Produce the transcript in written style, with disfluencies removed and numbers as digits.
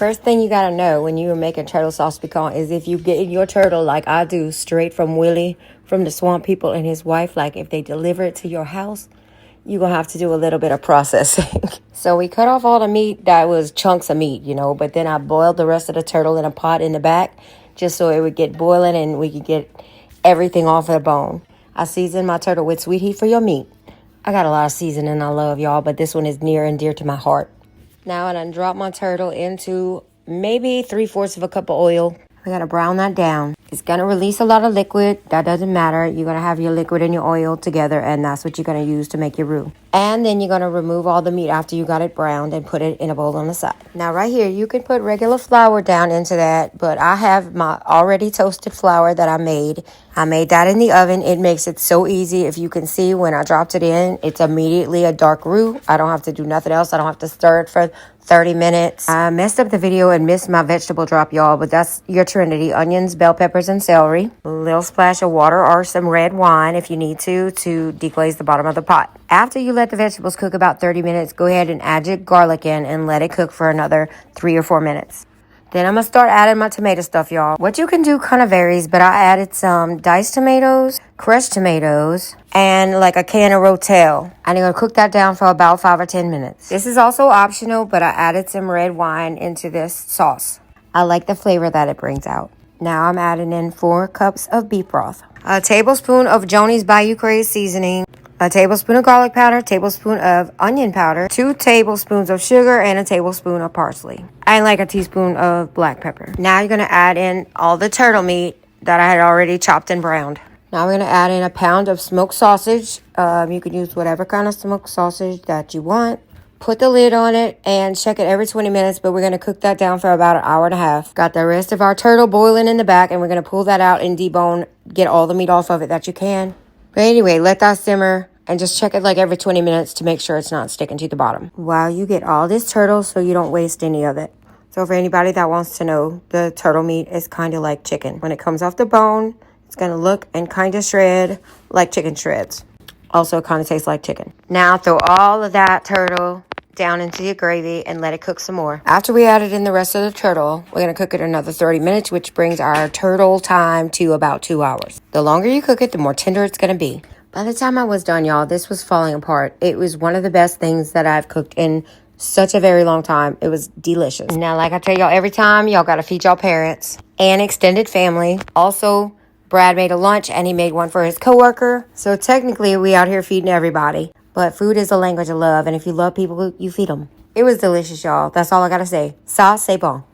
First thing you gotta know when you're making turtle sauce piquant is if you get your turtle like I do straight from Willie, from the Swamp People and his wife, like if they deliver it to your house, you're gonna have to do a little bit of processing. So we cut off all the meat that was chunks of meat, you know, but then I boiled the rest of the turtle in a pot in the back just so it would get boiling and we could get everything off of the bone. I seasoned my turtle with sweet heat for your meat. I got a lot of seasoning I love, y'all, but this one is near and dear to my heart. Now I done dropped my turtle into maybe 3/4 of a cup of oil. We gotta brown that down. It's gonna release a lot of liquid. That doesn't matter. You're gonna have your liquid and your oil together, and that's what you're gonna use to make your roux. And then you're gonna remove all the meat after you got it browned and put it in a bowl on the side. Now right here, you can put regular flour down into that, but I have my already toasted flour that I made. I made that in the oven. It makes it so easy. If you can see when I dropped it in, it's immediately a dark roux. I don't have to do nothing else. I don't have to stir it for 30 minutes. I messed up the video and missed my vegetable drop, y'all, but that's your trinity: onions, bell peppers, and celery. A little splash of water or some red wine if you need to deglaze the bottom of the pot. After you let the vegetables cook about 30 minutes, go ahead and add your garlic in and let it cook for another 3 or 4 minutes. Then I'm going to start adding my tomato stuff, y'all. What you can do kind of varies, but I added some diced tomatoes, crushed tomatoes, and like a can of Rotel. And I'm going to cook that down for about 5 or 10 minutes. This is also optional, but I added some red wine into this sauce. I like the flavor that it brings out. Now I'm adding in 4 cups of beef broth, a tablespoon of Joni's Bayou Craze seasoning, a tablespoon of garlic powder, a tablespoon of onion powder, 2 tablespoons of sugar, and a tablespoon of parsley, and like a teaspoon of black pepper. Now you're going to add in all the turtle meat that I had already chopped and browned. Now we're going to add in a pound of smoked sausage. You can use whatever kind of smoked sausage that you want. Put the lid on it and check it every 20 minutes, but we're going to cook that down for about an hour and a half. Got the rest of our turtle boiling in the back, and we're going to pull that out and debone, get all the meat off of it that you can. But anyway, let that simmer and just check it like every 20 minutes to make sure it's not sticking to the bottom while you get all this turtle so you don't waste any of it. So for anybody that wants to know, the turtle meat is kind of like chicken. When it comes off the bone, it's going to look and kind of shred like chicken shreds. Also, it kind of tastes like chicken. Now throw all of that turtle down into your gravy and let it cook some more. After we added in the rest of the turtle, we're going to cook it another 30 minutes, which brings our turtle time to about 2 hours. The longer you cook it, the more tender it's going to be. By the time I was done, y'all, this was falling apart. It was one of the best things that I've cooked in such a very long time. It was delicious. Now, like I tell y'all every time, y'all got to feed y'all parents and extended family. Also, Brad made a lunch and he made one for his coworker. So technically, we out here feeding everybody. But food is a language of love, and if you love people, you feed them. It was delicious, y'all. That's all I gotta say. Ça, c'est bon.